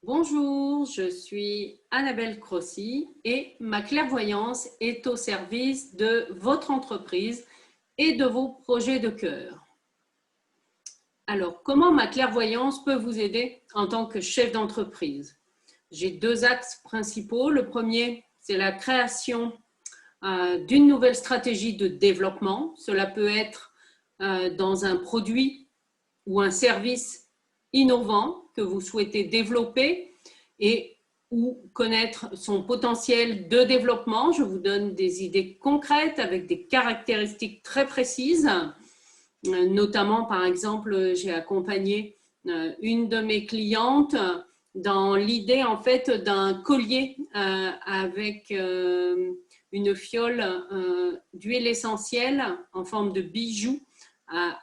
Bonjour, je suis Annabelle Crossi et ma clairvoyance est au service de votre entreprise et de vos projets de cœur. Alors, comment ma clairvoyance peut vous aider en tant que chef d'entreprise? J'ai deux axes principaux. Le premier, c'est la création d'une nouvelle stratégie de développement. Cela peut être dans un produit ou un service innovant que vous souhaitez développer et ou connaître son potentiel de développement. Je vous donne des idées concrètes avec des caractéristiques très précises. Notamment, par exemple, j'ai accompagné une de mes clientes dans l'idée en fait d'un collier avec une fiole d'huile essentielle en forme de bijou,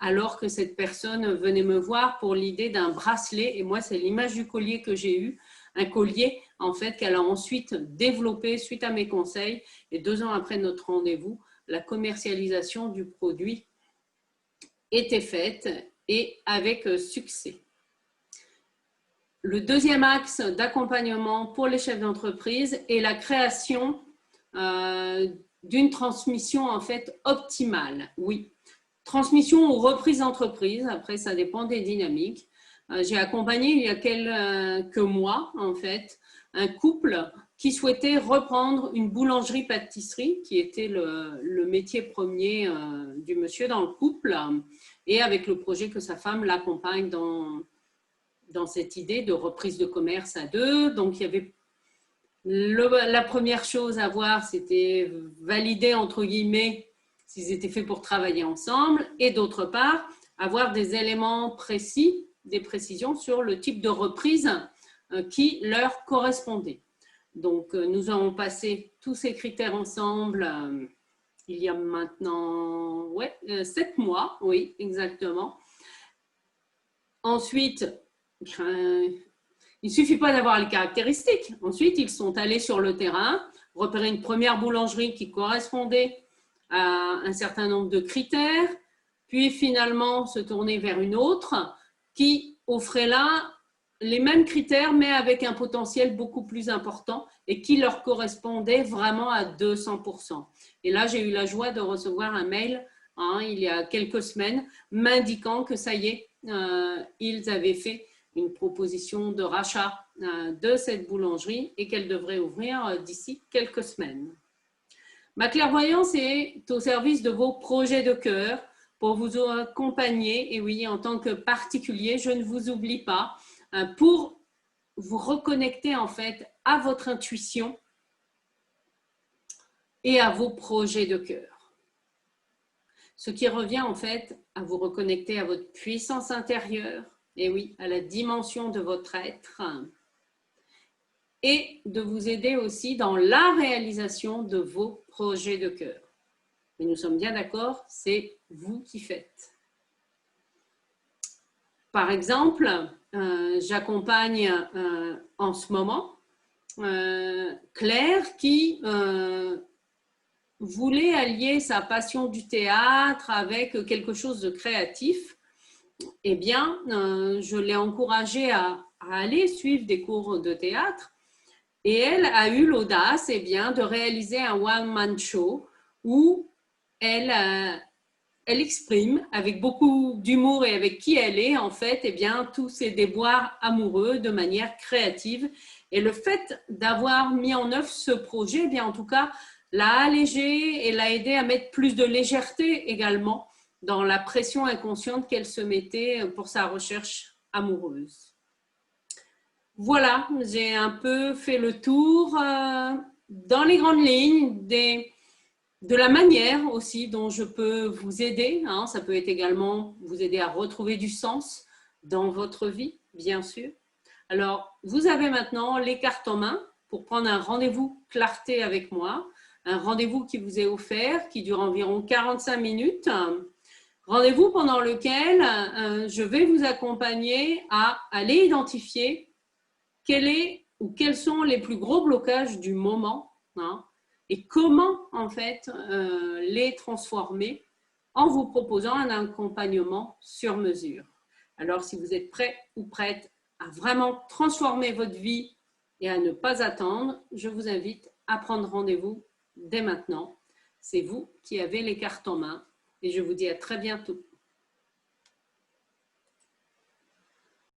alors que cette personne venait me voir pour l'idée d'un bracelet. Et moi, c'est l'image du collier que j'ai eu, un collier en fait qu'elle a ensuite développé suite à mes conseils. Et 2 ans après notre rendez-vous, la commercialisation du produit était faite et avec succès. Le deuxième axe d'accompagnement pour les chefs d'entreprise est la création d'une transmission en fait optimale. Oui, transmission ou reprise d'entreprise, après ça dépend des dynamiques. J'ai accompagné il y a quelques mois en fait un couple qui souhaitait reprendre une boulangerie-pâtisserie qui était le métier premier du monsieur dans le couple, et avec le projet que sa femme l'accompagne dans cette idée de reprise de commerce à deux. Donc il y avait la première chose à voir, c'était valider entre guillemets s'ils étaient faits pour travailler ensemble, et d'autre part avoir des éléments précis, des précisions sur le type de reprise qui leur correspondait. Donc nous avons passé tous ces critères ensemble il y a maintenant 7 mois, oui, exactement. Ensuite, il ne suffit pas d'avoir les caractéristiques. Ensuite, ils sont allés sur le terrain, repérer une première boulangerie qui correspondait à un certain nombre de critères, puis finalement se tourner vers une autre qui offrait là les mêmes critères, mais avec un potentiel beaucoup plus important et qui leur correspondait vraiment à 200%. Et là, j'ai eu la joie de recevoir un mail il y a quelques semaines m'indiquant que ça y est, ils avaient fait une proposition de rachat de cette boulangerie et qu'elle devrait ouvrir d'ici quelques semaines. Ma clairvoyance est au service de vos projets de cœur pour vous accompagner. Et oui, en tant que particulier, je ne vous oublie pas, pour vous reconnecter en fait à votre intuition et à vos projets de cœur. Ce qui revient en fait à vous reconnecter à votre puissance intérieure, et oui, à la dimension de votre être, et de vous aider aussi dans la réalisation de vos projets de cœur. Mais nous sommes bien d'accord, c'est vous qui faites. Par exemple, j'accompagne en ce moment Claire qui voulait allier sa passion du théâtre avec quelque chose de créatif. Eh bien, je l'ai encouragée à aller suivre des cours de théâtre, et elle a eu l'audace de réaliser un one-man show où elle exprime avec beaucoup d'humour et avec qui elle est en fait tous ses déboires amoureux de manière créative. Et le fait d'avoir mis en œuvre ce projet, en tout cas, l'a allégé et l'a aidé à mettre plus de légèreté également dans la pression inconsciente qu'elle se mettait pour sa recherche amoureuse. Voilà, j'ai un peu fait le tour dans les grandes lignes de la manière aussi dont je peux vous aider. Ça peut être également vous aider à retrouver du sens dans votre vie, bien sûr. Alors, vous avez maintenant les cartes en main pour prendre un rendez-vous clarté avec moi, un rendez-vous qui vous est offert, qui dure environ 45 minutes. Rendez-vous pendant lequel je vais vous accompagner à aller identifier quels sont les plus gros blocages du moment, et comment en fait les transformer en vous proposant un accompagnement sur mesure. Alors si vous êtes prêt ou prête à vraiment transformer votre vie et à ne pas attendre, je vous invite à prendre rendez-vous dès maintenant. C'est vous qui avez les cartes en main et je vous dis à très bientôt.